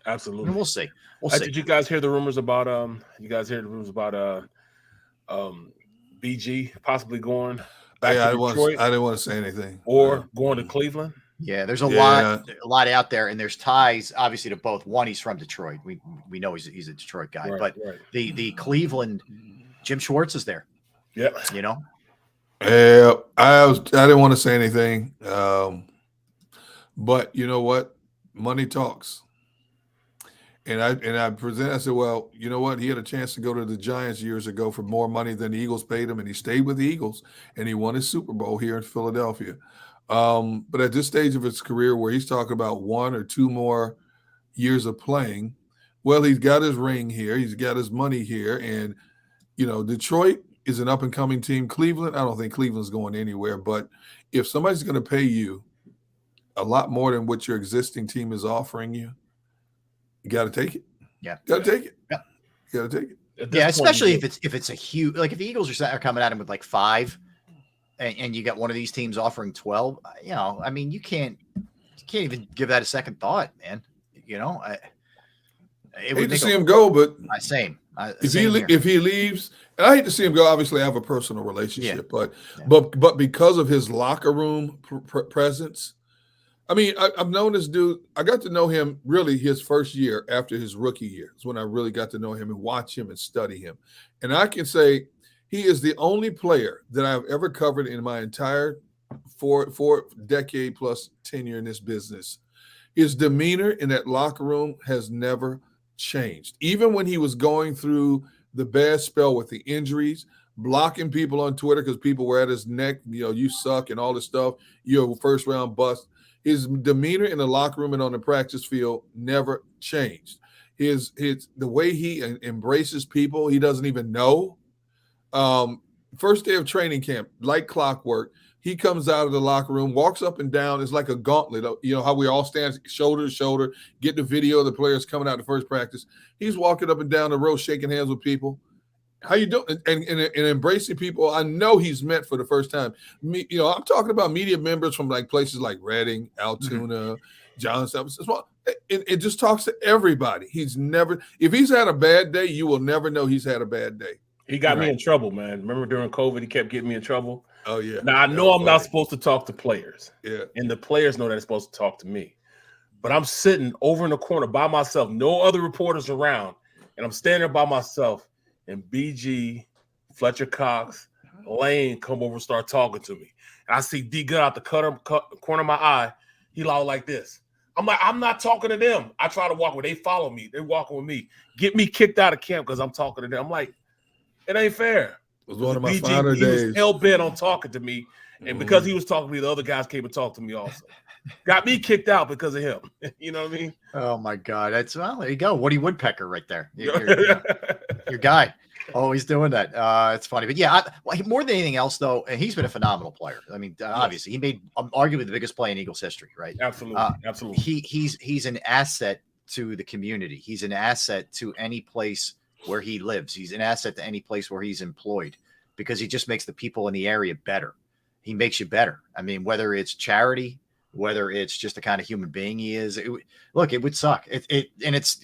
Absolutely. And we'll see. We'll see. Did you guys hear the rumors about BG possibly going back to Detroit? I didn't want to say anything. Or going to Cleveland? Yeah, there's a lot out there, and there's ties obviously to both. One, he's from Detroit. We know he's a Detroit guy, but the Cleveland, Jim Schwartz is there. Yeah, you know. Yeah, I didn't want to say anything, but you know what? Money talks. And I said, well, you know what? He had a chance to go to the Giants years ago for more money than the Eagles paid him, and he stayed with the Eagles, and he won his Super Bowl here in Philadelphia. But at this stage of his career where he's talking about 1 or 2 more years of playing, well, he's got his ring here. He's got his money here. And, you know, Detroit is an up-and-coming team. Cleveland, I don't think Cleveland's going anywhere. But if somebody's going to pay you a lot more than what your existing team is offering you, you got to take it. Yeah. Got to take it. Yeah. You got to take it. Yeah, especially if it's a huge – like if the Eagles are coming at him with like 5 – and you got one of these teams offering 12, you know, I mean, you can't even give that a second thought, man. You know, I hate to see him go, but same. If he leaves, and I hate to see him go. Obviously, I have a personal relationship, but because of his locker room presence, I mean, I've known this dude. I got to know him really his first year after his rookie year. It's when I really got to know him and watch him and study him, and I can say. He is the only player that I've ever covered in my entire four decade plus tenure in this business. His demeanor in that locker room has never changed. Even when he was going through the bad spell with the injuries, blocking people on Twitter because people were at his neck, you know, you suck and all this stuff, you're a first round bust. His demeanor in the locker room and on the practice field never changed. The way he embraces people he doesn't even know. First day of training camp, like clockwork, he comes out of the locker room, walks up and down. It's like a gauntlet. You know how we all stand shoulder to shoulder, get the video of the players coming out to first practice. He's walking up and down the row, shaking hands with people. How you doing? And embracing people. I know he's met for the first time. You know, I'm talking about media members from like places like Reading, Altoona, Johnstown. It just talks to everybody. He's never, if he's had a bad day, you will never know he's had a bad day. He got me in trouble, man. Remember during COVID, he kept getting me in trouble. Oh, yeah. Now, I know I'm not supposed to talk to players. Yeah. And the players know they're supposed to talk to me. But I'm sitting over in the corner by myself, no other reporters around. And I'm standing there by myself. And BG, Fletcher Cox, Lane come over and start talking to me. And I see D Gun out the corner of my eye. He loud like this. I'm like, I'm not talking to them. I try to walk where they follow me. They're walking with me. Get me kicked out of camp because I'm talking to them. I'm like, it ain't fair. It was one of my finer days. He was hell-bent on talking to me. And because he was talking to me, the other guys came and talked to me also. Got me kicked out because of him. You know what I mean? Oh, my God. There you go. Woody Woodpecker right there. Your guy. Always doing that. It's funny. But, yeah, more than anything else, though, he's been a phenomenal player. I mean, obviously, he made arguably the biggest play in Eagles history, right? Absolutely. Absolutely. He's an asset to the community. He's an asset to any place where he lives. He's an asset to any place where he's employed because he just makes the people in the area better. He makes you better. I mean, whether it's charity, whether it's just the kind of human being he is, it would suck.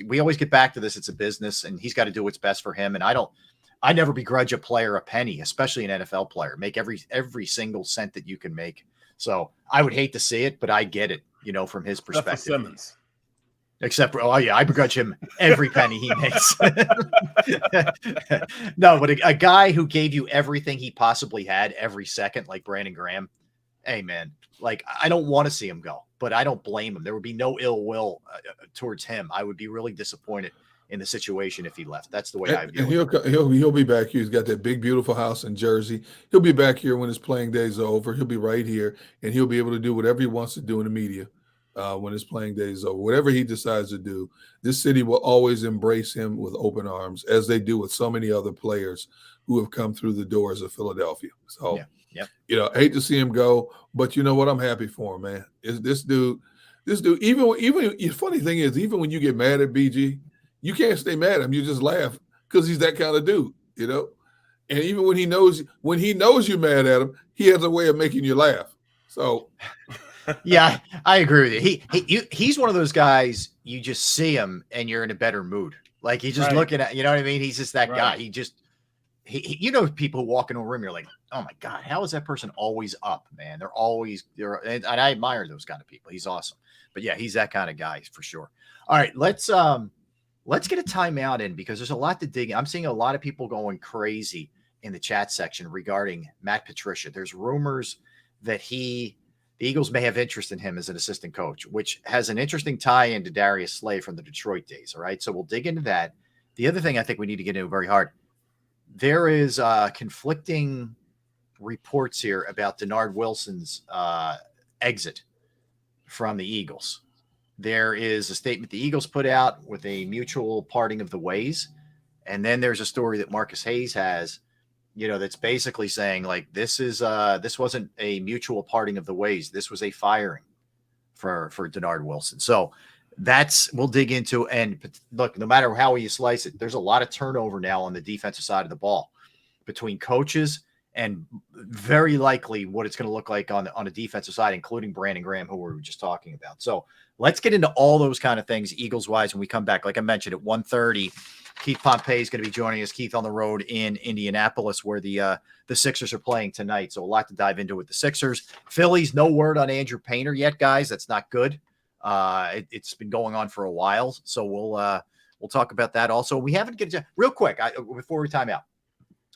We always get back to this. It's a business and he's got to do what's best for him. And I never begrudge a player a penny, especially an NFL player. Make every single cent that you can make. So I would hate to see it, but I get it, you know, from his perspective. Simmons. Except, I begrudge him every penny he makes. No, but a guy who gave you everything he possibly had every second, like Brandon Graham, hey, man, like, I don't want to see him go, but I don't blame him. There would be no ill will towards him. I would be really disappointed in the situation if he left. That's the way I view it. He'll be back here. He's got that big, beautiful house in Jersey. He'll be back here when his playing days are over. He'll be right here, and he'll be able to do whatever he wants to do in the media. When his playing days are over, whatever he decides to do, this city will always embrace him with open arms, as they do with so many other players who have come through the doors of Philadelphia. So, you know, I hate to see him go, but you know what? I'm happy for him, man. Is this dude? Even the funny thing is, even when you get mad at BG, you can't stay mad at him. You just laugh because he's that kind of dude, you know. And even when he knows you're mad at him, he has a way of making you laugh. So. Yeah, I agree with you. He's one of those guys you just see him and you're in a better mood. Like he's just looking at, you know what I mean? He's just that guy. He you know, people who walk into a room, you're like, oh my God, how is that person always up, man? And I admire those kind of people. He's awesome. But yeah, he's that kind of guy for sure. All right, let's get a timeout in because there's a lot to dig in. I'm seeing a lot of people going crazy in the chat section regarding Matt Patricia. There's rumors that the Eagles may have interest in him as an assistant coach, which has an interesting tie into Darius Slay from the Detroit days. All right, so we'll dig into that. The other thing I think we need to get into very hard, there is conflicting reports here about Denard Wilson's exit from the Eagles. There is a statement the Eagles put out with a mutual parting of the ways. And then there's a story that Marcus Hayes has, that's basically saying like, this wasn't a mutual parting of the ways. This was a firing for Denard Wilson. So we'll dig into, and look, no matter how you slice it, there's a lot of turnover now on the defensive side of the ball between coaches and very likely what it's going to look like on a defensive side, including Brandon Graham, who we were just talking about. So let's get into all those kind of things Eagles wise when we come back. Like I mentioned, at 1:30, Keith Pompey is going to be joining us. Keith on the road in Indianapolis, where the Sixers are playing tonight. So a lot to dive into with the Sixers. Phillies, no word on Andrew Painter yet, guys. That's not good. It's been going on for a while. So we'll talk about that also. We haven't get to real quick before we time out.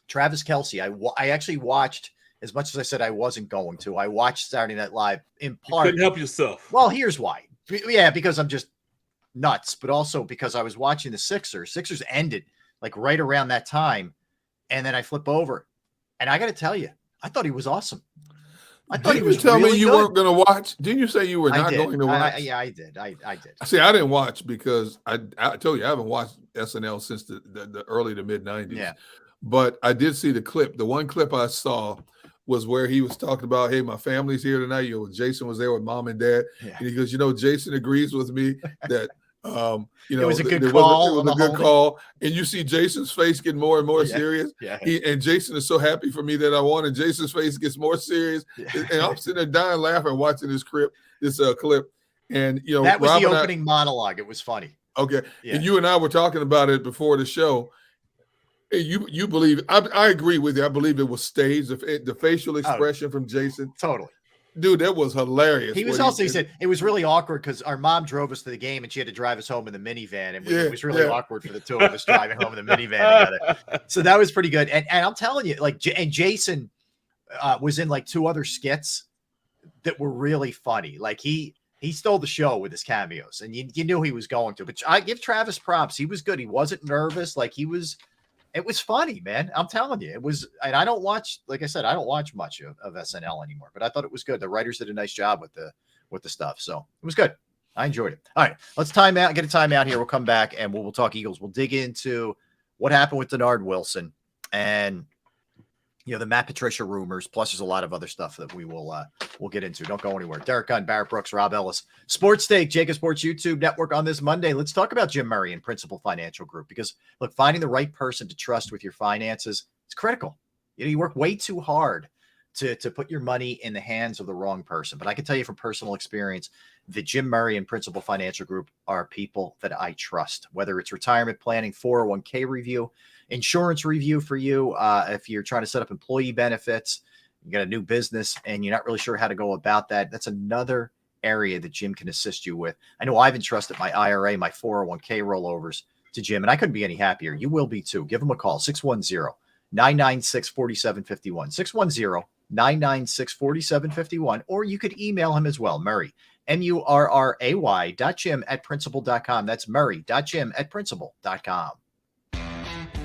Travis Kelce, I actually watched, as much as I said I wasn't going to, I watched Saturday Night Live in part. You couldn't help yourself. Well, here's why. Yeah, because I'm just nuts, but also because I was watching the Sixers. Sixers ended like right around that time. And then I flip over. And I got to tell you, I thought he was awesome. I thought he was tell really me you good. Weren't going to watch? Didn't you say you were not going to watch? Yeah, I did. I did. See, I didn't watch because I told you I haven't watched SNL since the early to mid 90s. Yeah. But I did see the clip. The one clip I saw was where he was talking about, hey, my family's here tonight. Jason was there with mom and dad. Yeah. And he goes, Jason agrees with me that, it was a good call. It was a good call. And you see Jason's face getting more and more serious. Yeah. And Jason is so happy for me that I won. And Jason's face gets more serious. Yeah. And I'm sitting there dying laughing watching this clip. And, that was Rob the opening monologue. It was funny. Okay. Yeah. And you and I were talking about it before the show. You believe I agree with you. I believe it was staged. The facial expression from Jason. Totally. Dude, that was hilarious. He said it was really awkward because our mom drove us to the game and she had to drive us home in the minivan. And it was really awkward for the two of us driving home in the minivan together. So that was pretty good. And I'm telling you, and Jason was in like two other skits that were really funny. Like he stole the show with his cameos and you knew he was going to. But I give Travis props. He was good. He wasn't nervous. It was funny, man. I'm telling you, it was. And I don't watch, like I said, I don't watch much of SNL anymore. But I thought it was good. The writers did a nice job with the stuff, so it was good. I enjoyed it. All right, let's get a timeout here. We'll come back and we'll talk Eagles. We'll dig into what happened with Denard Wilson and the Matt Patricia rumors. Plus, there's a lot of other stuff that we'll get into. Don't go anywhere. Derek Gunn, Barrett Brooks, Rob Ellis, Sports Take, JAKIB Sports YouTube Network on this Monday. Let's talk about Jim Murray and Principal Financial Group because look, finding the right person to trust with your finances is critical. You work way too hard to put your money in the hands of the wrong person. But I can tell you from personal experience that Jim Murray and Principal Financial Group are people that I trust, whether it's retirement planning, 401k review, insurance review for you. If you're trying to set up employee benefits, you got a new business and you're not really sure how to go about that. That's another area that Jim can assist you with. I know I've entrusted my IRA, my 401k rollovers to Jim, and I couldn't be any happier. You will be too. Give him a call, 610-996-4751, 610-996-4751, or you could email him as well, Murray, MURRAY.Jim@principal.com. That's Murray.Jim@principal.com.